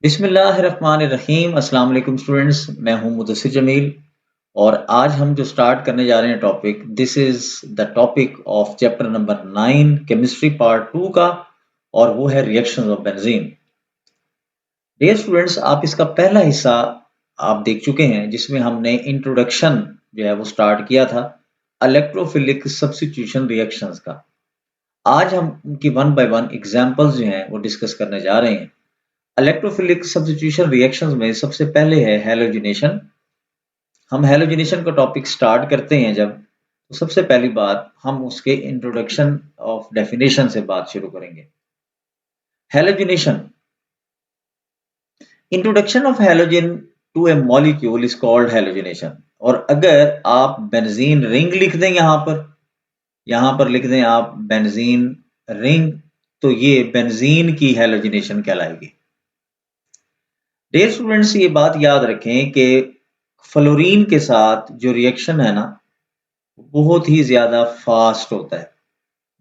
बिस्मिल्लाहिर्रहमानिर्रहीम। अस्सलाम वालेकुम स्टूडेंट्स, मैं हूं मुदस्सिर जमील और आज हम जो स्टार्ट करने जा रहे हैं topic, this is the topic of chapter number 9 chemistry part 2 का, और वो है reactions of benzene. Dear students, आप इसका पहला हिस्सा आप देख चुके हैं जिसमें हमने इंट्रोडक्शन जो है वो स्टार्ट किया था इलेक्ट्रोफिलिक सब्स्टिट्यूशन रिएक्शंस का। आज हम उनकी वन बाय वन एग्जांपल्स जो हैं वो डिस्कस करने जा रहे हैं। इलेक्ट्रोफिलिक सब्स्टिट्यूशन रिएक्शंस में सबसे पहले है हैलोजिनेशन। हम हैलोजिनेशन का टॉपिक स्टार्ट करते हैं जब, तो सबसे पहली बात हम उसके इंट्रोडक्शन ऑफ डेफिनेशन से बात शुरू करेंगे। Halogenation, introduction of halogen to a molecule is called halogenation. और अगर आप बेंजीन रिंग लिख दें यहां पर लिख दें आप बेंजीन रिंग, तो ये बेंजीन की हैलोजिनेशन कहलाएगी। डियर स्टूडेंट्स, ये बात याद रखें कि फ्लोरीन के साथ जो रिएक्शन है ना, बहुत ही ज्यादा फास्ट होता है,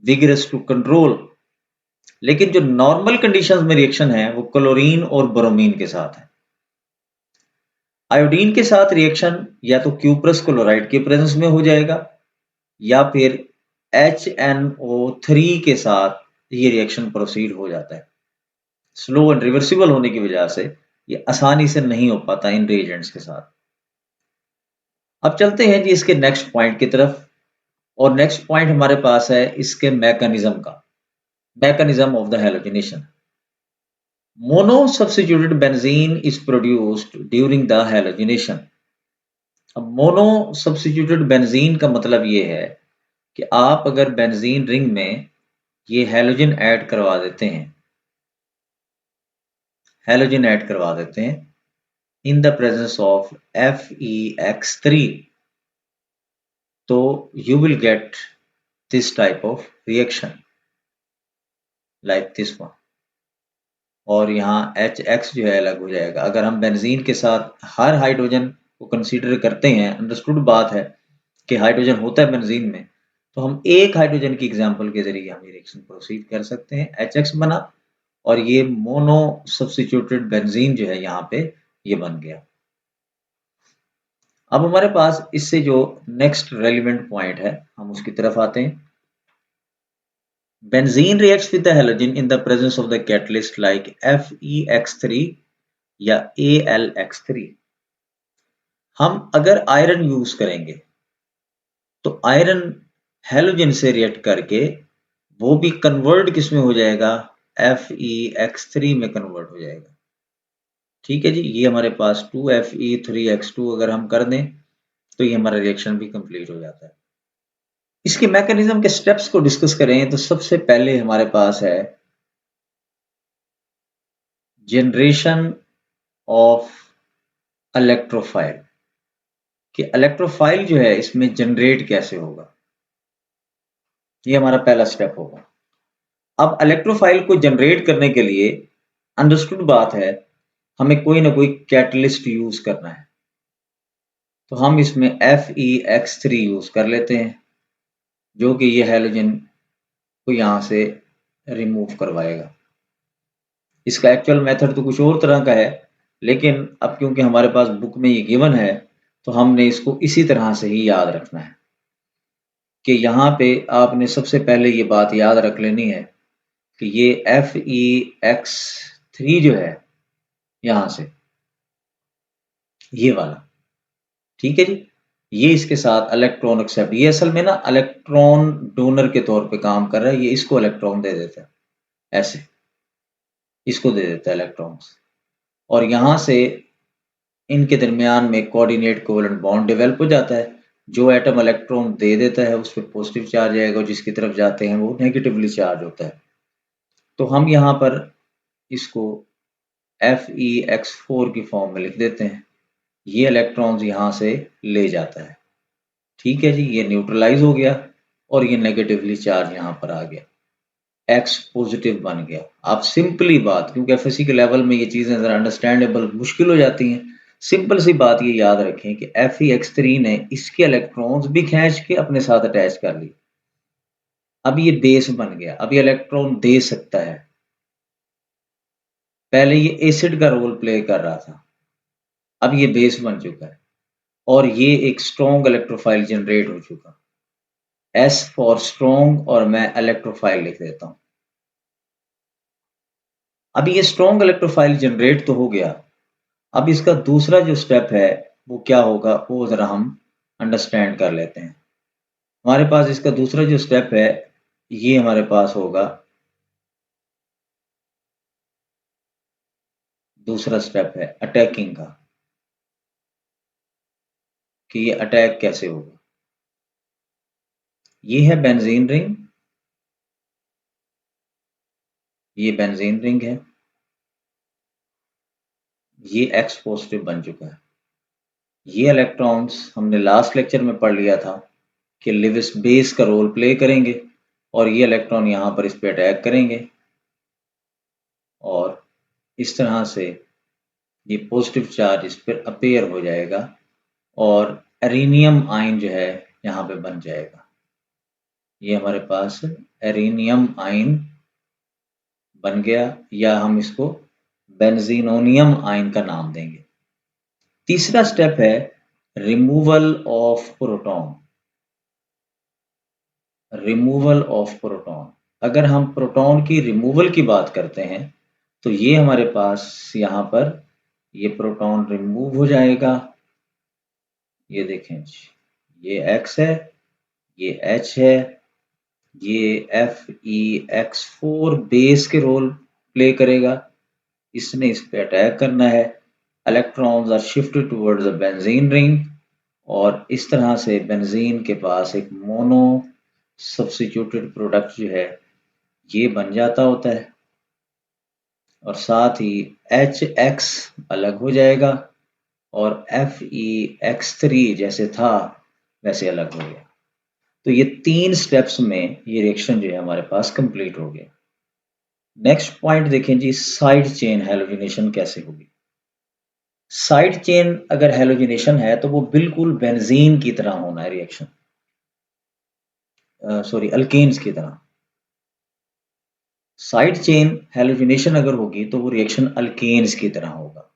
विगरस टू कंट्रोल। लेकिन जो नॉर्मल कंडीशंस में रिएक्शन है वो क्लोरीन और ब्रोमीन के साथ है। आयोडीन के साथ रिएक्शन या तो क्यूप्रस क्लोराइड के प्रेजेंस में हो जाएगा या फिर HNO3 के साथ ये रिएक्शन प्रोसीड हो जाता है। स्लो एंड रिवर्सिबल होने की वजह से ये आसानी से नहीं हो पाता इन रिएजेंट्स के साथ। अब चलते हैं जी इसके नेक्स्ट पॉइंट की तरफ, और नेक्स्ट पॉइंट हमारे पास है इसके मैकेनिज्म का, mechanism of the halogenation. Mono substituted benzene is produced during the halogenation. अब मोनो सब्स्टिट्यूटेड बेंजीन का मतलब ये है कि आप अगर बेंजीन रिंग में ये हैलोजन ऐड करवा देते हैं, हैलोजन ऐड करवा देते हैं इन द प्रेजेंस ऑफ FeX3, तो you will get this type of reaction like this one, और यहाँ HX जो है अलग हो जाएगा। अगर हम बेंजीन के साथ हर हाइड्रोजन को कंसीडर करते हैं, अंडरस्टूड बात है कि हाइड्रोजन होता है बेंजीन में, तो हम एक हाइड्रोजन की एग्जांपल के जरिए हम ये रिएक्शन प्रोसीड कर सकते हैं। HX बना और ये मोनो सब्स्टिट्यूटेड बेंजीन जो है यहाँ पे ये बन गया। अब हमारे पास इससे जो नेक्स्ट रेलिवेंट पॉइंट है हम उसकी तरफ आते हैं। Benzene reacts with the halogen in the presence of the catalyst like FeX3 या AlX3। हम अगर आयरन यूज करेंगे तो आयरन हैलोजन से रिएक्ट करके वो भी कन्वर्ट किस में हो जाएगा, FeX3 में कन्वर्ट हो जाएगा। ठीक है जी, ये हमारे पास 2Fe3X2 अगर हम कर दें तो ये हमारा रिएक्शन भी कंप्लीट हो जाता है। इसके मैकेनिज्म के स्टेप्स को डिस्कस करें तो सबसे पहले हमारे पास है जनरेशन ऑफ इलेक्ट्रोफाइल, कि इलेक्ट्रोफाइल जो है इसमें जनरेट कैसे होगा, ये हमारा पहला स्टेप होगा। अब इलेक्ट्रोफाइल को जनरेट करने के लिए अंडरस्टूड बात है हमें कोई ना कोई कैटलिस्ट यूज करना है, तो हम इसमें FeX3 यूज कर लेते हैं जो कि ये हैलोजन को यहां से रिमूव करवाएगा। इसका एक्चुअल मेथड तो कुछ और तरह का है, लेकिन अब क्योंकि हमारे पास बुक में ये गिवन है तो हमने इसको इसी तरह से ही याद रखना है कि यहाँ पे आपने सबसे पहले ये बात याद रख लेनी है कि ये FeX3 जो है यहां से ये वाला, ठीक है जी, ये इसके साथ इलेक्ट्रॉन एक्सेप्ट, ये असल में ना इलेक्ट्रॉन डोनर के तौर पे काम कर रहा है, ये इसको इलेक्ट्रॉन दे देता है, ऐसे इसको दे देता है इलेक्ट्रॉन्स, और यहां से इनके दरमियान में कोऑर्डिनेट कोवेलेंट बॉन्ड डेवलप हो जाता है। जो एटम इलेक्ट्रॉन दे देता है उस पर पॉजिटिव चार्ज आएगा और जिसकी तरफ जाते हैं वो नेगेटिवली चार्ज होता है। तो हम यहाँ पर इसको FeX4 की फॉर्म में लिख देते हैं, ये इलेक्ट्रॉन्स यहाँ से ले जाता है। ठीक है जी, ये न्यूट्रलाइज हो गया और ये नेगेटिवली चार्ज यहाँ पर आ गया, X पॉजिटिव बन गया। आप सिंपली बात, क्योंकि एफएससी के लेवल में ये चीजें जरा अंडरस्टैंडेबल मुश्किल हो जाती हैं, सिंपल सी बात ये याद रखें कि FeX3 ने इसके इलेक्ट्रॉन्स भी खींच के अपने साथ अटैच कर लिए। अब ये बेस बन गया, अब ये इलेक्ट्रॉन दे सकता है। पहले ये एसिड का रोल प्ले कर रहा था, अब ये बेस बन चुका है और ये एक स्ट्रॉन्ग इलेक्ट्रोफाइल जनरेट हो चुका। एस फॉर स्ट्रॉन्ग और मैं इलेक्ट्रोफाइल लिख देता हूं। अब ये स्ट्रॉन्ग इलेक्ट्रोफाइल जनरेट तो हो गया, अब इसका दूसरा जो स्टेप है वो क्या होगा, वो जरा हम अंडरस्टैंड कर लेते हैं। हमारे पास इसका दूसरा जो स्टेप है ये हमारे पास होगा, दूसरा स्टेप है अटैकिंग का, कि ये अटैक कैसे होगा। ये है बेंजीन रिंग, ये बेंजीन रिंग है, ये एक्स पॉजिटिव बन चुका है। ये इलेक्ट्रॉन्स हमने लास्ट लेक्चर में पढ़ लिया था कि लिविस बेस का रोल प्ले करेंगे और ये इलेक्ट्रॉन यहाँ पर इस पे अटैक करेंगे और इस तरह से ये पॉजिटिव चार्ज इस पर अपेयर हो जाएगा और एरिनियम आयन जो है यहाँ पे बन जाएगा। ये हमारे पास एरिनियम आयन बन गया, या हम इसको बेंजीनोनियम आयन का नाम देंगे। तीसरा स्टेप है removal of proton. Removal of proton, अगर हम प्रोटॉन की रिमूवल की बात करते हैं तो ये हमारे पास यहाँ पर ये प्रोटॉन रिमूव हो जाएगा। ये देखें जी, ये X है, ये H है, ये Fe(X4) बेस के रोल प्ले करेगा, इसने इस पे अटैक करना है। Electrons are shifted towards the benzene ring और इस तरह से बेंजीन के पास एक मोनो सब्स्टिट्यूटेड प्रोडक्ट जो है ये बन जाता होता है और साथ ही HX अलग हो जाएगा और Fe(X3) जैसे था वैसे अलग हो गया। तो ये 3 स्टेप्स में ये रिएक्शन जो है हमारे पास कंप्लीट हो गया। नेक्स्ट पॉइंट देखें जी, साइड चेन हैलोजिनेशन कैसे होगी। साइड चेन अगर हैलोजिनेशन है तो वो बिल्कुल बेंजीन की तरह होना है रिएक्शन, सॉरी अल्केन्स की तरह। साइड चेन हैलोजिनेशन अगर होगी तो वो रिएक्शन अल्केन्स की तरह होगा।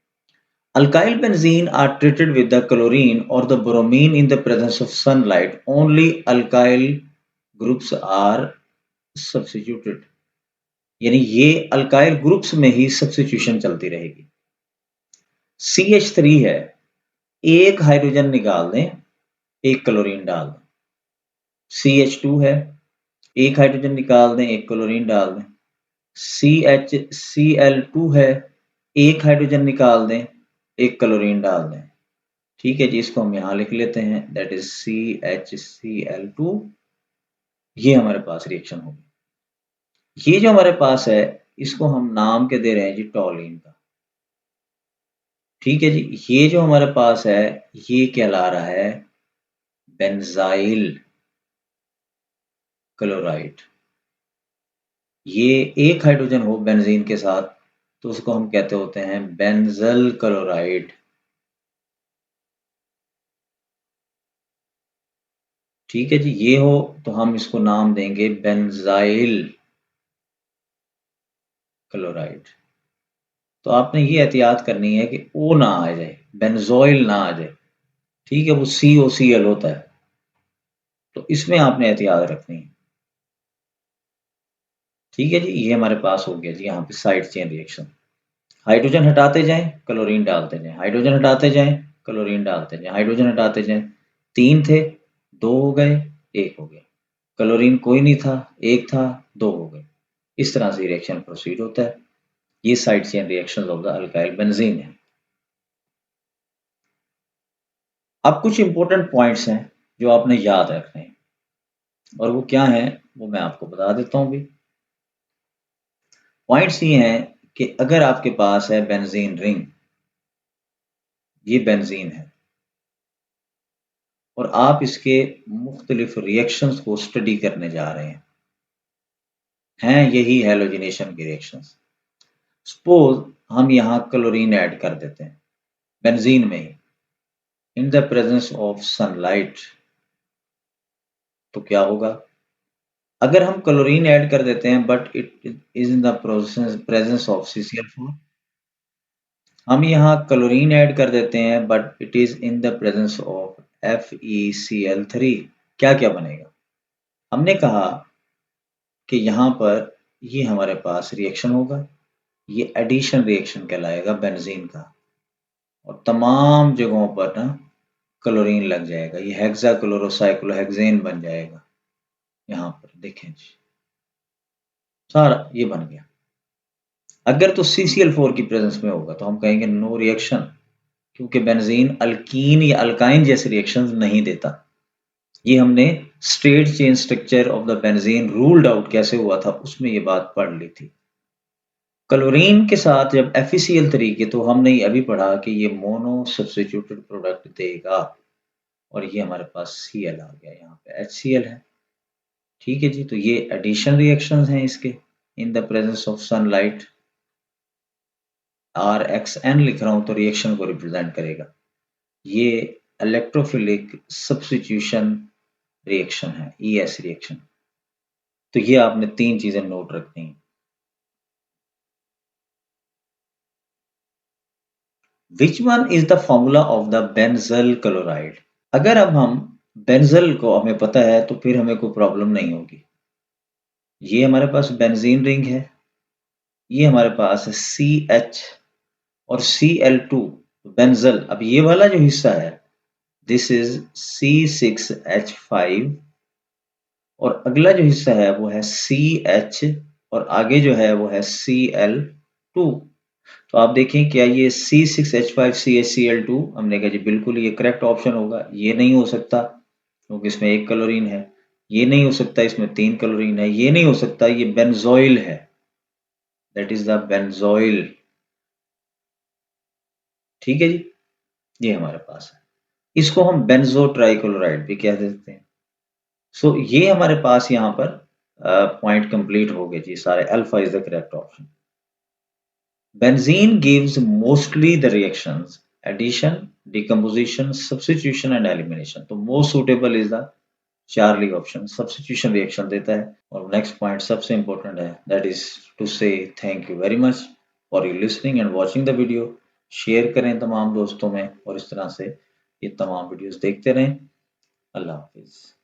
Alkyl benzene are treated with the chlorine or the bromine in the presence of sunlight. Only alkyl groups are substituted. यानी ये अल्काइल ग्रुप्स में ही सब्स्टिट्यूशन चलती रहेगी। CH3 है, एक हाइड्रोजन निकाल दें, एक क्लोरीन डाल दें। CH2 है, एक हाइड्रोजन निकाल दें, एक क्लोरीन डाल दें। CHCl2 है, एक हाइड्रोजन निकाल दें, एक क्लोरीन डाल दें। ठीक है जी, इसको हम यहां लिख लेते हैं, दैट इज CHCl2। ये हमारे पास रिएक्शन होगी। ये जो हमारे पास है इसको हम नाम के दे रहे हैं जी टॉलिन का। ठीक है जी, ये जो हमारे पास है ये कहला रहा है बेंजाइल क्लोराइड। ये एक हाइड्रोजन हो बेंजीन के साथ तो उसको हम कहते होते हैं बेंजल क्लोराइड। ठीक है जी, ये हो तो हम इसको नाम देंगे बेंजाइल क्लोराइड। तो आपने ये एहतियात करनी है कि ओ ना आ जाए, बेंजोइल ना आ जाए। ठीक है, वो COCl होता है तो इसमें आपने एहतियात रखनी है। ठीक है जी, ये हमारे पास हो गया जी यहाँ पे साइड चेन रिएक्शन। हाइड्रोजन हटाते जाएं, क्लोरीन डालते जाएं, हाइड्रोजन हटाते जाएं, क्लोरीन डालते जाएं, हाइड्रोजन हटाते जाएं। 3 थे, 2 हो गए, 1 हो गया। क्लोरीन कोई नहीं था, 1 था, 2 हो गए। इस तरह से रिएक्शन प्रोसीड होता है। ये side chain reaction of the alkyl benzene है। अब कुछ इंपॉर्टेंट पॉइंट्स हैं जो आपने याद रखने हैं और वो क्या है वो मैं आपको बता देता हूँ भी। पॉइंट्स ये हैं कि अगर आपके पास है बेंजीन रिंग, ये बेंजीन है और आप इसके मुख्तलिफ रिएक्शंस को स्टडी करने जा रहे हैं यही हैलोजिनेशन की रिएक्शंस। सपोज हम यहाँ क्लोरीन ऐड कर देते हैं बेंजीन में ही in the presence of sunlight, तो क्या होगा। अगर हम क्लोरीन ऐड कर देते हैं but it is in the presence of CCl4, हम यहाँ क्लोरीन ऐड कर देते हैं, but it is in the presence of FeCl3। क्या क्या बनेगा? हमने कहा कि यहाँ पर ये हमारे पास रिएक्शन होगा, ये एडिशन रिएक्शन कहलाएगा बेंजीन का, और तमाम जगहों पर ना क्लोरीन लग जाएगा, ये हेक्साक्लोरोसाइक्लोहेक्सेन बन जाएगा। यहाँ पर देखें जी, सारा ये बन गया। अगर तो CCl4 की प्रेजेंस में होगा तो हम कहेंगे नो रिएक्शन, क्योंकि बेंजीन अल्कीन या अल्काइन जैसे रिएक्शंस नहीं देता। ये हमने straight chain structure of the benzene ruled out कैसे हुआ था उसमें ये बात पढ़ ली थी। क्लोरीन के साथ जब FeCl3 के, तो हमने अभी पढ़ा कि ये मोनो सब्स्टिट्यूटेड प्रोडक्ट देगा, और ये हमारे पास Cl आ गया, यहाँ पे HCl है। ठीक है जी, तो ये एडिशन रिएक्शंस हैं इसके इन the presence of sunlight. RXN लिख रहा हूं तो रिएक्शन को रिप्रेजेंट करेगा। ये इलेक्ट्रोफिलिक सब्स्टिट्यूशन रिएक्शन है, ES रिएक्शन। तो ये आपने 3 चीजें नोट रखनी है। Which one is the formula of the benzyl chloride? अगर अब हम बेंजल को हमें पता है तो फिर हमें कोई प्रॉब्लम नहीं होगी। ये हमारे पास बेंजीन रिंग है, ये हमारे पास है CH और Cl2 बेंजल। अब ये वाला जो हिस्सा है दिस इज C6H5, और अगला जो हिस्सा है वो है CH, और आगे जो है वो है Cl2। तो आप देखें क्या ये C6H5 CHCl2, हमने कहा जी बिल्कुल ये करेक्ट ऑप्शन होगा। ये नहीं हो सकता क्योंकि इसमें 1 क्लोरीन है, ये नहीं हो सकता इसमें 3 क्लोरीन है, ये नहीं हो सकता ये बेंजोइल है, दैट इज द बेंजोइल। ठीक है जी, ये हमारे पास है, इसको हम बेंजो ट्राइक्लोराइड भी कह देते हैं। सो ये हमारे पास यहाँ पर पॉइंट कंप्लीट हो गए जी सारे। Alpha is the correct option. Benzene gives mostly the reactions addition, decomposition, substitution and elimination. तो most suitable is the Charlie option, substitution reaction देता है। और next point सबसे important है, that is to say thank you very much for you listening and watching the video. Share करें तमाम दोस्तों में और इस तरह से ये तमाम वीडियोस देखते रहें। अल्लाह हाफिज।